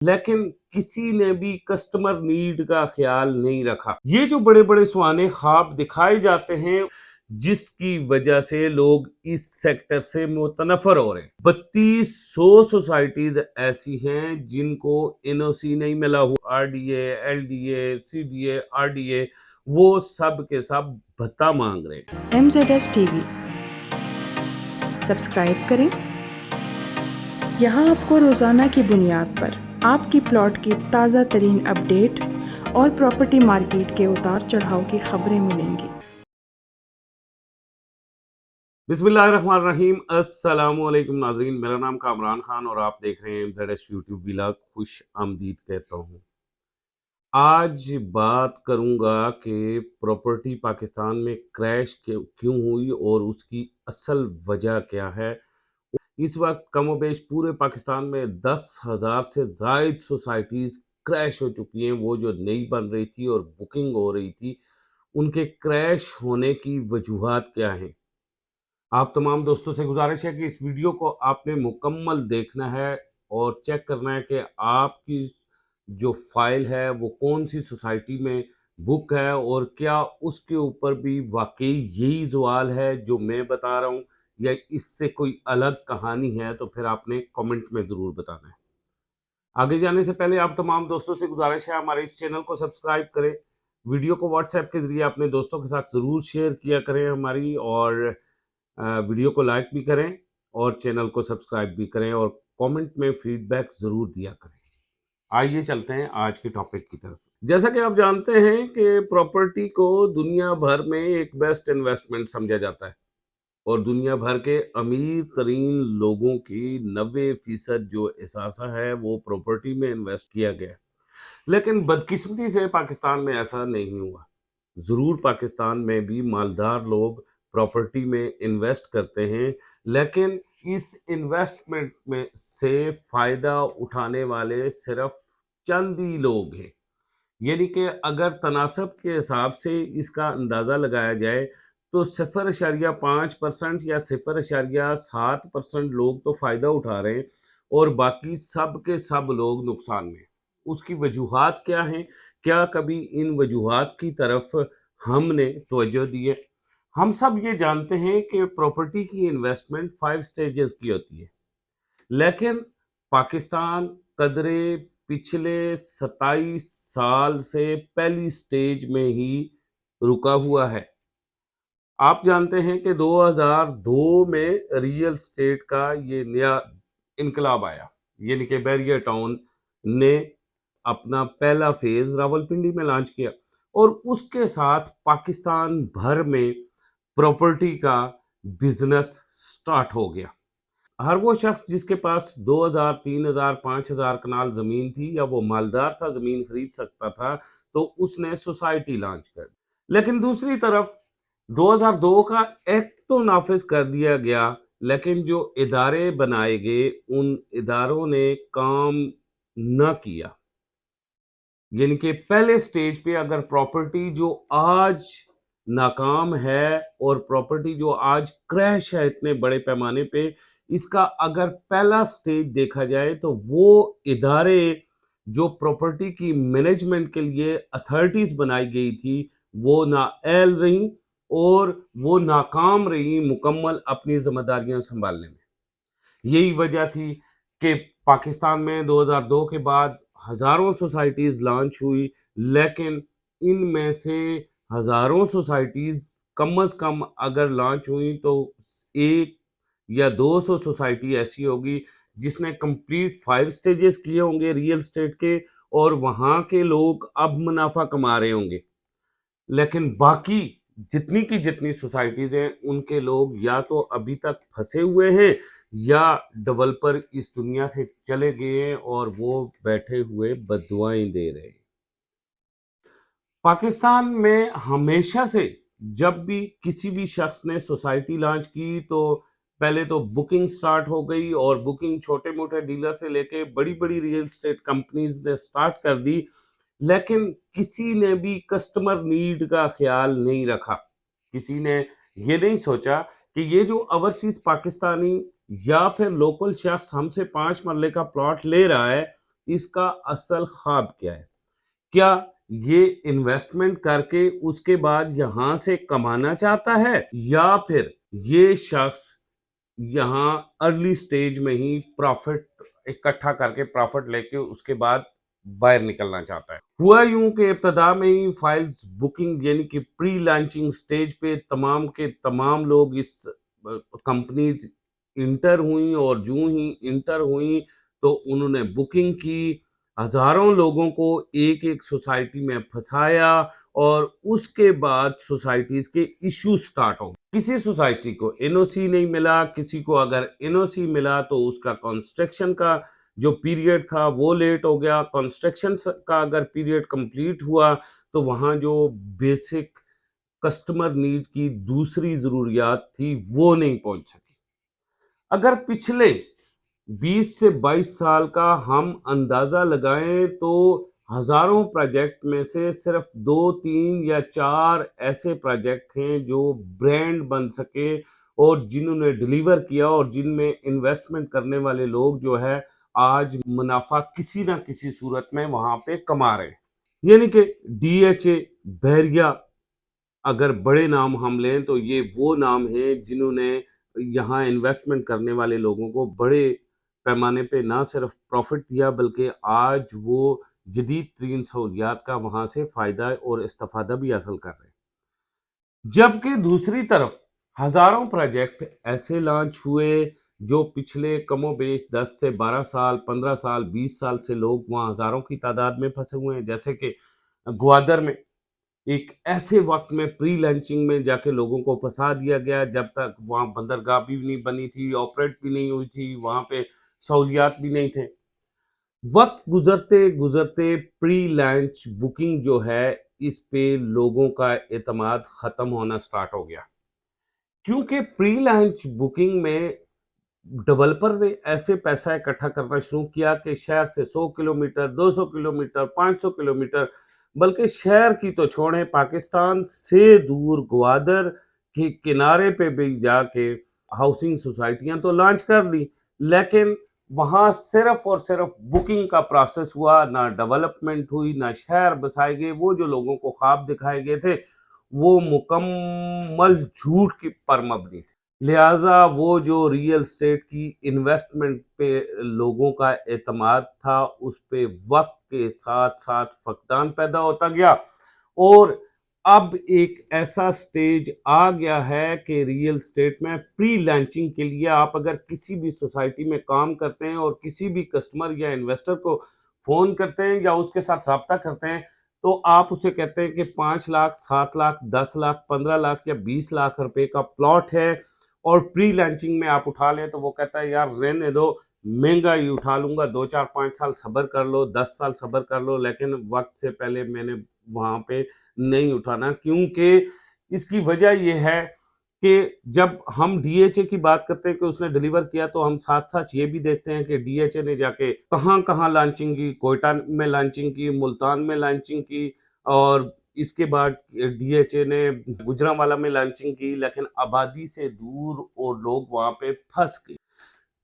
لیکن کسی نے بھی کسٹمر نیڈ کا خیال نہیں رکھا۔ یہ جو بڑے بڑے سوانے خواب دکھائے جاتے ہیں، جس کی وجہ سے لوگ اس سیکٹر سے متنفر ہو رہے ہیں۔ 3200 سوسائٹیز ایسی ہیں جن کو این او سی نہیں ملا ہوا، R D A, L D A, C D A, R D A, وہ سب کے سب بھتہ مانگ رہے ہیں۔ MZS TV سبسکرائب کریں۔ یہاں آپ کو روزانہ کی بنیاد پر آپ کی پلاٹ کی تازہ ترین اپڈیٹ اور پراپرٹی مارکیٹ کے اتار چڑھاؤ کی خبریں ملیں گی۔ بسم اللہ الرحمن الرحیم۔ السلام علیکم ناظرین، میرا نام کامران خان اور آپ دیکھ رہے ہیں MZS یوٹیوب ولاگ۔ خوش آمدید کہتا ہوں۔ آج بات کروں گا کہ پراپرٹی پاکستان میں کریش کیوں ہوئی اور اس کی اصل وجہ کیا ہے۔ اس وقت کم و بیش پورے پاکستان میں 10,000 سے زائد سوسائٹیز کریش ہو چکی ہیں۔ وہ جو نئی بن رہی تھی اور بکنگ ہو رہی تھی، ان کے کریش ہونے کی وجوہات کیا ہیں۔ آپ تمام دوستوں سے گزارش ہے کہ اس ویڈیو کو آپ نے مکمل دیکھنا ہے اور چیک کرنا ہے کہ آپ کی جو فائل ہے وہ کون سی سوسائٹی میں بک ہے، اور کیا اس کے اوپر بھی واقعی یہی زوال ہے جو میں بتا رہا ہوں، یا اس سے کوئی الگ کہانی ہے۔ تو پھر آپ نے کمنٹ میں ضرور بتانا ہے۔ آگے جانے سے پہلے آپ تمام دوستوں سے گزارش ہے ہمارے اس چینل کو سبسکرائب کریں، ویڈیو کو واٹس ایپ کے ذریعے اپنے دوستوں کے ساتھ ضرور شیئر کیا کریں ہماری، اور ویڈیو کو لائک بھی کریں اور چینل کو سبسکرائب بھی کریں، اور کامنٹ میں فیڈ بیک ضرور دیا کریں۔ آئیے چلتے ہیں آج کے ٹاپک کی طرف۔ جیسا کہ آپ جانتے ہیں کہ پراپرٹی کو دنیا بھر میں ایک بیسٹ انویسٹمنٹ سمجھا جاتا ہے، اور دنیا بھر کے امیر ترین لوگوں کی 90% جو اثاثہ ہے وہ پراپرٹی میں انویسٹ کیا گیا ہے۔ لیکن بدقسمتی سے پاکستان میں ایسا نہیں ہوا۔ ضرور پاکستان میں بھی مالدار لوگ پراپرٹی میں انویسٹ کرتے ہیں، لیکن اس انویسٹمنٹ میں سے فائدہ اٹھانے والے صرف چند ہی لوگ ہیں۔ یعنی کہ اگر تناسب کے حساب سے اس کا اندازہ لگایا جائے تو 0.5% یا 0.7% لوگ تو فائدہ اٹھا رہے ہیں، اور باقی سب کے سب لوگ نقصان میں۔ اس کی وجوہات کیا ہیں؟ کیا کبھی ان وجوہات کی طرف ہم نے توجہ دی ہے؟ ہم سب یہ جانتے ہیں کہ پراپرٹی کی انویسٹمنٹ 5 سٹیجز کی ہوتی ہے، لیکن پاکستان قدرے پچھلے 27 سال سے پہلی سٹیج میں ہی رکا ہوا ہے۔ آپ جانتے ہیں کہ 2002 میں ریئل اسٹیٹ کا یہ نیا انقلاب آیا، یعنی کہ بیریا ٹاؤن نے اپنا پہلا فیز راولپنڈی میں لانچ کیا، اور اس کے ساتھ پاکستان بھر میں پراپرٹی کا بزنس سٹارٹ ہو گیا۔ ہر وہ شخص جس کے پاس 2,000 3,000 5,000 کنال زمین تھی، یا وہ مالدار تھا، زمین خرید سکتا تھا، تو اس نے سوسائٹی لانچ کر دی۔ لیکن دوسری طرف 2002 کا ایکٹ تو نافذ کر دیا گیا، لیکن جو ادارے بنائے گئے ان اداروں نے کام نہ کیا۔ یعنی کہ پہلے سٹیج پہ اگر پراپرٹی جو آج ناکام ہے، اور پراپرٹی جو آج کریش ہے اتنے بڑے پیمانے پہ، اس کا اگر پہلا سٹیج دیکھا جائے تو وہ ادارے جو پراپرٹی کی مینجمنٹ کے لیے اتھارٹیز بنائی گئی تھی، وہ نااہل رہیں اور وہ ناکام رہیں مکمل اپنی ذمہ داریاں سنبھالنے میں۔ یہی وجہ تھی کہ پاکستان میں 2002 کے بعد ہزاروں سوسائٹیز لانچ ہوئی، لیکن ان میں سے ہزاروں سوسائٹیز کم از کم اگر لانچ ہوئی تو 100 یا 200 سوسائٹی ایسی ہوگی جس نے کمپلیٹ 5 سٹیجز کیے ہوں گے ریئل اسٹیٹ کے، اور وہاں کے لوگ اب منافع کما رہے ہوں گے۔ لیکن باقی جتنی کی جتنی سوسائٹیز ہیں ان کے لوگ یا تو ابھی تک پھنسے ہوئے ہیں، یا ڈیولپر اس دنیا سے چلے گئے ہیں اور وہ بیٹھے ہوئے بددعائیں دے رہے ہیں۔ پاکستان میں ہمیشہ سے جب بھی کسی بھی شخص نے سوسائٹی لانچ کی تو پہلے تو بکنگ سٹارٹ ہو گئی، اور بکنگ چھوٹے موٹے ڈیلر سے لے کے بڑی بڑی ریئل اسٹیٹ کمپنیز نے سٹارٹ کر دی، لیکن کسی نے بھی کسٹمر نیڈ کا خیال نہیں رکھا۔ کسی نے یہ نہیں سوچا کہ یہ جو اوورسیز پاکستانی یا پھر لوکل شخص ہم سے 5 مرلے کا پلاٹ لے رہا ہے، اس کا اصل خواب کیا ہے؟ کیا یہ انویسٹمنٹ کر کے اس کے بعد یہاں سے کمانا چاہتا ہے، یا پھر یہ شخص یہاں ارلی سٹیج میں ہی پروفٹ اکٹھا کر کے پروفٹ لے کے اس کے بعد باہر نکلنا چاہتا ہے؟ ہوا یوں کہ ابتدا میں ہی فائلز بکنگ یعنی کہ پری لانچنگ سٹیج پہ تمام کے تمام لوگ اس کمپنیز انٹر ہوئیں، اور جو ہی انٹر ہوئیں تو انہوں نے بکنگ کی، ہزاروں لوگوں کو ایک ایک سوسائٹی میں پھنسایا، اور اس کے بعد سوسائٹیز کے ایشو سٹارٹ ہو. کسی سوسائٹی کو این او سی نہیں ملا، کسی کو اگر این او سی ملا تو اس کا کنسٹرکشن کا جو پیریڈ تھا وہ لیٹ ہو گیا، کنسٹرکشن کا اگر پیریڈ کمپلیٹ ہوا تو وہاں جو بیسک کسٹمر نیڈ کی دوسری ضروریات تھی وہ نہیں پہنچ سکی. اگر پچھلے 20 سے 22 سال کا ہم اندازہ لگائیں تو ہزاروں پروجیکٹ میں سے صرف 2 3 یا 4 ایسے پروجیکٹ ہیں جو برانڈ بن سکے اور جنہوں نے ڈیلیور کیا، اور جن میں انویسٹمنٹ کرنے والے لوگ جو ہے آج منافع کسی نہ کسی صورت میں وہاں پہ کما رہے ہیں. یعنی کہ ڈی ایچ اے، بحریہ، اگر بڑے نام ہم لیں تو یہ وہ نام ہیں جنہوں نے یہاں انویسٹمنٹ کرنے والے لوگوں کو بڑے پیمانے پہ نہ صرف پروفٹ دیا بلکہ آج وہ جدید ترین سہولیات کا وہاں سے فائدہ اور استفادہ بھی حاصل کر رہے ہیں. جبکہ دوسری طرف ہزاروں پروجیکٹ ایسے لانچ ہوئے جو پچھلے کم و بیش 10 سے 12 سال، 15 سال، 20 سال سے لوگ وہاں ہزاروں کی تعداد میں پھنسے ہوئے ہیں. جیسے کہ گوادر میں ایک ایسے وقت میں پری لانچنگ میں جا کے لوگوں کو پھنسا دیا گیا جب تک وہاں بندرگاہ بھی نہیں بنی تھی، آپریٹ بھی نہیں ہوئی تھی، وہاں پہ سہولیات بھی نہیں تھے. وقت گزرتے گزرتے پری لانچ بکنگ جو ہے اس پہ لوگوں کا اعتماد ختم ہونا سٹارٹ ہو گیا، کیونکہ پری لانچ بکنگ میں ڈیولپر نے ایسے پیسہ اکٹھا کرنا شروع کیا کہ شہر سے 100 کلومیٹر، 200 کلومیٹر، 500 کلومیٹر، بلکہ شہر کی تو چھوڑیں، پاکستان سے دور گوادر کے کنارے پہ بھی جا کے ہاؤسنگ سوسائٹیاں تو لانچ کر لی، لیکن وہاں صرف اور صرف بکنگ کا پروسیس ہوا، نہ ڈیولپمنٹ ہوئی، نہ شہر بسائے گئے. وہ جو لوگوں کو خواب دکھائے گئے تھے وہ مکمل جھوٹ کی پر مبنی تھے. لہٰذا وہ جو ریئل اسٹیٹ کی انویسٹمنٹ پہ لوگوں کا اعتماد تھا اس پہ وقت کے ساتھ ساتھ فقدان پیدا ہوتا گیا، اور اب ایک ایسا سٹیج آ گیا ہے کہ ریئل اسٹیٹ میں پری لانچنگ کے لیے آپ اگر کسی بھی سوسائٹی میں کام کرتے ہیں اور کسی بھی کسٹمر یا انویسٹر کو فون کرتے ہیں یا اس کے ساتھ رابطہ کرتے ہیں تو آپ اسے کہتے ہیں کہ 5 لاکھ، 7 لاکھ، 10 لاکھ، 15 لاکھ یا 20 لاکھ روپے کا پلاٹ ہے، اور پری لانچنگ میں آپ اٹھا لیں تو وہ کہتا ہے یار رہنے دو، مہنگا ہی اٹھا لوں گا، 2 4 5 سال صبر کر لو، 10 سال صبر کر لو، لیکن وقت سے پہلے میں نے وہاں پہ نہیں اٹھانا. کیونکہ اس کی وجہ یہ ہے کہ جب ہم ڈی ایچ اے کی بات کرتے ہیں کہ اس نے ڈیلیور کیا تو ہم ساتھ ساتھ یہ بھی دیکھتے ہیں کہ ڈی ایچ اے نے جا کے کہاں کہاں لانچنگ کی، کوئٹہ میں لانچنگ کی، ملتان میں لانچنگ کی، اور اس کے بعد ڈی ایچ اے نے گجرانوالہ میں لانچنگ کی، لیکن آبادی سے دور اور لوگ وہاں پہ پھنس گئے.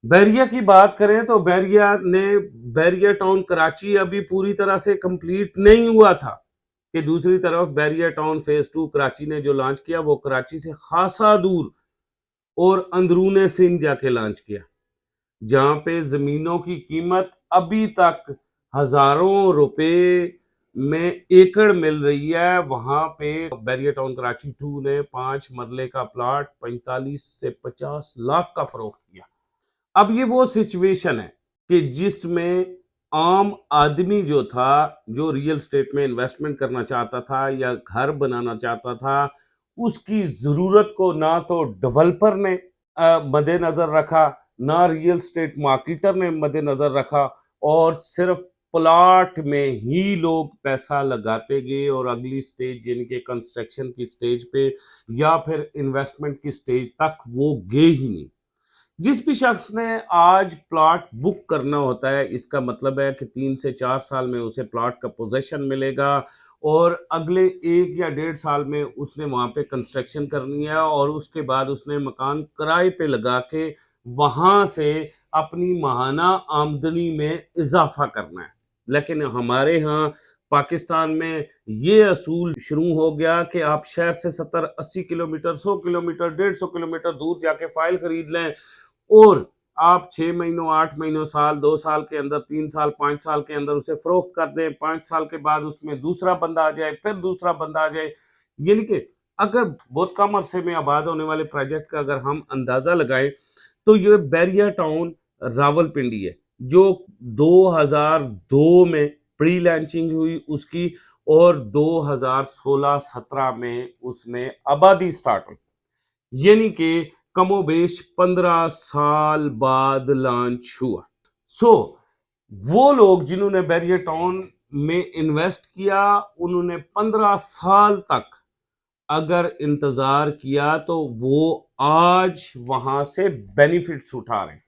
بحریہ کی بات کریں تو بحریہ ٹاؤن کراچی ابھی پوری طرح سے کمپلیٹ نہیں ہوا تھا، کہ دوسری طرف بحریہ ٹاؤن فیز 2 کراچی نے جو لانچ کیا وہ کراچی سے خاصا دور اور اندرون سندھ جا کے لانچ کیا، جہاں پہ زمینوں کی قیمت ابھی تک ہزاروں روپے میں ایکڑ مل رہی ہے. وہاں پہ بحریہ ٹاؤن کراچی 2 نے 5 مرلے کا پلاٹ 45 سے 50 لاکھ کا فروخت کیا. اب یہ وہ سچویشن ہے کہ جس میں عام آدمی جو تھا، جو ریئل اسٹیٹ میں انویسٹمنٹ کرنا چاہتا تھا یا گھر بنانا چاہتا تھا، اس کی ضرورت کو نہ تو ڈیولپر نے مد نظر رکھا، نہ ریئل اسٹیٹ مارکیٹر نے مد نظر رکھا، اور صرف پلاٹ میں ہی لوگ پیسہ لگاتے گئے، اور اگلی سٹیج یعنی کہ کنسٹرکشن کی سٹیج پہ یا پھر انویسٹمنٹ کی سٹیج تک وہ گئے ہی نہیں. جس بھی شخص نے آج پلاٹ بک کرنا ہوتا ہے اس کا مطلب ہے کہ 3 سے 4 سال میں اسے پلاٹ کا پوزیشن ملے گا، اور اگلے 1 یا 1.5 سال میں اس نے وہاں پہ کنسٹرکشن کرنی ہے، اور اس کے بعد اس نے مکان کرائے پہ لگا کے وہاں سے اپنی ماہانہ آمدنی میں اضافہ کرنا ہے. لیکن ہمارے ہاں پاکستان میں یہ اصول شروع ہو گیا کہ آپ شہر سے 70-80 کلومیٹر 100 کلومیٹر 150 کلومیٹر دور جا کے فائل خرید لیں اور آپ 6 مہینوں 8 مہینوں سال 2 سال کے اندر 3 سال 5 سال کے اندر اسے فروخت کر دیں. 5 سال کے بعد اس میں دوسرا بندہ آ جائے پھر دوسرا بندہ آ جائے. یعنی کہ اگر بہت کم عرصے میں آباد ہونے والے پروجیکٹ کا اگر ہم اندازہ لگائیں تو یہ بیریا ٹاؤن راول پنڈی ہے جو 2002 میں پری لانچنگ ہوئی اس کی اور 2016-17 میں اس میں آبادی سٹارٹ ہوئی. یعنی کہ کم و بیش 15 سال بعد لانچ ہوا. وہ لوگ جنہوں نے بیریا ٹاؤن میں انویسٹ کیا انہوں نے 15 سال تک اگر انتظار کیا تو وہ آج وہاں سے بینیفٹس اٹھا رہے ہیں.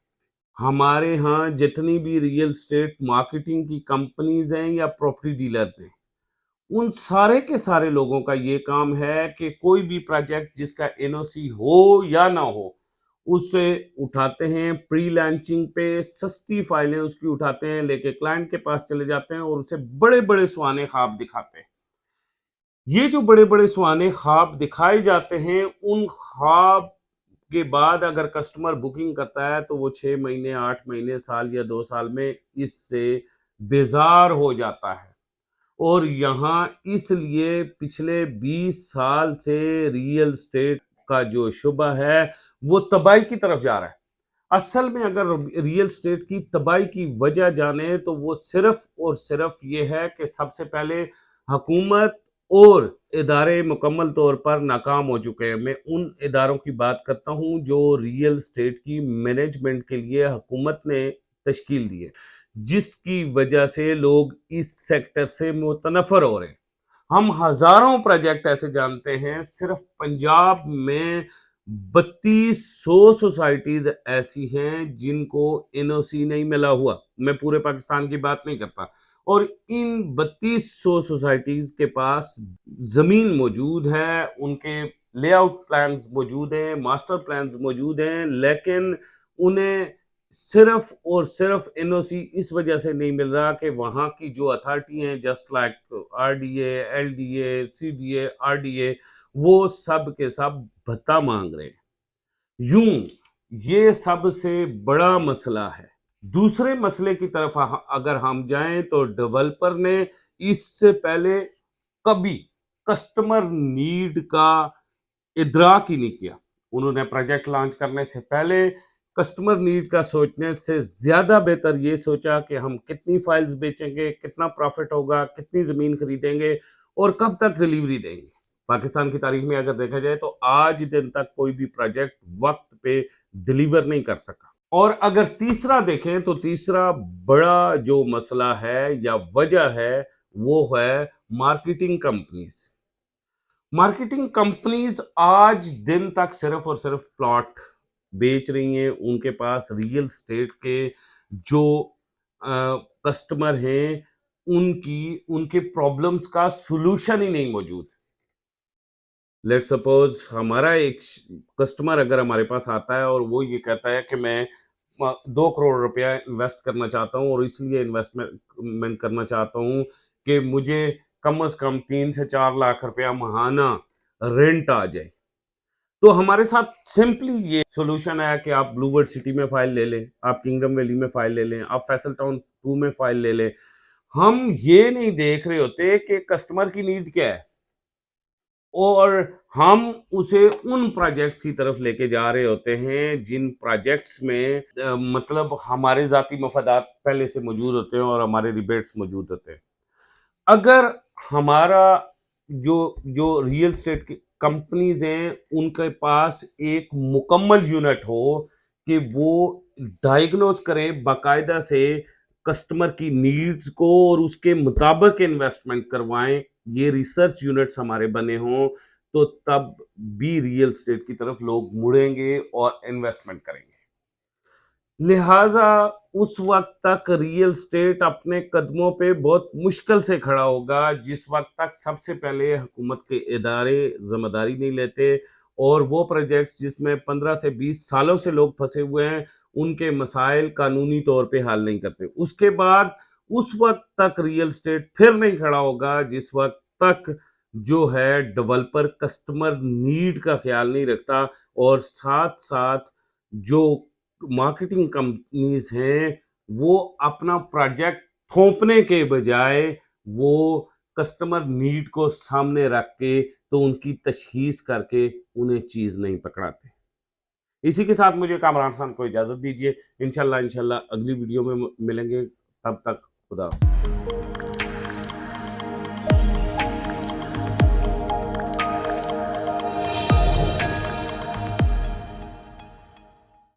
ہمارے ہاں جتنی بھی ریئل اسٹیٹ مارکیٹنگ کی کمپنیز ہیں یا پراپرٹی ڈیلرز ہیں ان سارے کے سارے لوگوں کا یہ کام ہے کہ کوئی بھی پروجیکٹ جس کا این او سی ہو یا نہ ہو اسے اٹھاتے ہیں پری لانچنگ پہ سستی فائلیں اس کی اٹھاتے ہیں لے کے کلائنٹ کے پاس چلے جاتے ہیں اور اسے بڑے بڑے سوانے خواب دکھاتے ہیں. یہ جو بڑے بڑے سوانے خواب دکھائے جاتے ہیں ان خواب کے بعد اگر کسٹمر بکنگ کرتا ہے تو وہ 6 مہینے 8 مہینے سال یا 2 سال میں اس سے بیزار ہو جاتا ہے. اور یہاں اس لیے پچھلے 20 سال سے ریئل اسٹیٹ کا جو شعبہ ہے وہ تباہی کی طرف جا رہا ہے. اصل میں اگر ریئل اسٹیٹ کی تباہی کی وجہ جانے تو وہ صرف اور صرف یہ ہے کہ سب سے پہلے حکومت اور ادارے مکمل طور پر ناکام ہو چکے ہیں. میں ان اداروں کی بات کرتا ہوں جو ریئل اسٹیٹ کی مینجمنٹ کے لیے حکومت نے تشکیل دی ہے جس کی وجہ سے لوگ اس سیکٹر سے متنفر ہو رہے ہیں. ہم ہزاروں پروجیکٹ ایسے جانتے ہیں صرف پنجاب میں 3200 سوسائٹیز ایسی ہیں جن کو این او سی نہیں ملا ہوا. میں پورے پاکستان کی بات نہیں کرتا. اور ان 3200 سوسائٹیز کے پاس زمین موجود ہے ان کے لے آؤٹ پلانز موجود ہیں ماسٹر پلانز موجود ہیں لیکن انہیں صرف اور صرف این او سی اس وجہ سے نہیں مل رہا کہ وہاں کی جو اتھارٹی ہیں just like R D A L D A C D A R D A وہ سب کے سب بھتہ مانگ رہے ہیں. یوں یہ سب سے بڑا مسئلہ ہے. دوسرے مسئلے کی طرف اگر ہم جائیں تو ڈیولپر نے اس سے پہلے کبھی کسٹمر نیڈ کا ادراک ہی نہیں کیا. انہوں نے پروجیکٹ لانچ کرنے سے پہلے کسٹمر نیڈ کا سوچنے سے زیادہ بہتر یہ سوچا کہ ہم کتنی فائلز بیچیں گے کتنا پروفٹ ہوگا کتنی زمین خریدیں گے اور کب تک ڈیلیوری دیں گے. پاکستان کی تاریخ میں اگر دیکھا جائے تو آج دن تک کوئی بھی پروجیکٹ وقت پہ ڈیلیور نہیں کر سکا. اور اگر تیسرا دیکھیں تو تیسرا بڑا جو مسئلہ ہے یا وجہ ہے وہ ہے مارکیٹنگ کمپنیز. مارکیٹنگ کمپنیز آج دن تک صرف اور صرف پلاٹ بیچ رہی ہیں. ان کے پاس ریئل اسٹیٹ کے جو کسٹمر ہیں ان کے پرابلمز کا سولوشن ہی نہیں موجود. لیٹ سپوز ہمارا ایک کسٹمر اگر ہمارے پاس آتا ہے اور وہ یہ کہتا ہے کہ میں 2 کروڑ روپیہ انویسٹ کرنا چاہتا ہوں اور اس لیے انویسٹمنٹ کرنا چاہتا ہوں کہ مجھے کم از کم 3 سے 4 لاکھ روپیہ ماہانہ رینٹ آ جائے. تو ہمارے ساتھ سمپلی یہ سولوشن ہے کہ آپ بلو ورڈ سٹی میں فائل لے لیں آپ کنگڈم ویلی میں فائل لے لیں آپ فیصل ٹاؤن 2 میں فائل لے لیں. ہم یہ نہیں دیکھ رہے ہوتے کہ کسٹمر کی نیڈ کیا ہے اور ہم اسے ان پروجیکٹس کی طرف لے کے جا رہے ہوتے ہیں جن پروجیکٹس میں مطلب ہمارے ذاتی مفادات پہلے سے موجود ہوتے ہیں اور ہمارے ریبیٹس موجود ہوتے ہیں. اگر ہمارا جو ریئل اسٹیٹ کی کمپنیز ہیں ان کے پاس ایک مکمل یونٹ ہو کہ وہ ڈائیگنوز کریں باقاعدہ سے کسٹمر کی نیڈز کو اور اس کے مطابق انویسٹمنٹ کروائیں یہ ریسرچ یونٹس ہمارے بنے ہوں تو تب بھی ریئل اسٹیٹ کی طرف لوگ مڑیں گے اور انویسٹمنٹ کریں گے. لہٰذا اس وقت تک ریئل اسٹیٹ اپنے قدموں پہ بہت مشکل سے کھڑا ہوگا جس وقت تک سب سے پہلے حکومت کے ادارے ذمہ داری نہیں لیتے اور وہ پروجیکٹس جس میں 15 سے 20 سالوں سے لوگ پھنسے ہوئے ہیں ان کے مسائل قانونی طور پہ حل نہیں کرتے. اس کے بعد اس وقت تک ریئل اسٹیٹ پھر نہیں کھڑا ہوگا جس وقت تک جو ہے ڈیولپر کسٹمر نیڈ کا خیال نہیں رکھتا، اور ساتھ ساتھ جو مارکیٹنگ کمپنیز ہیں وہ اپنا پروجیکٹ تھوپنے کے بجائے وہ کسٹمر نیڈ کو سامنے رکھ کے تو ان کی تشخیص کر کے انہیں چیز نہیں پکڑاتے۔ اسی کے ساتھ مجھے کامران خان کو اجازت دیجیے، انشاءاللہ اگلی ویڈیو میں ملیں گے، تب تک خدا حافظ۔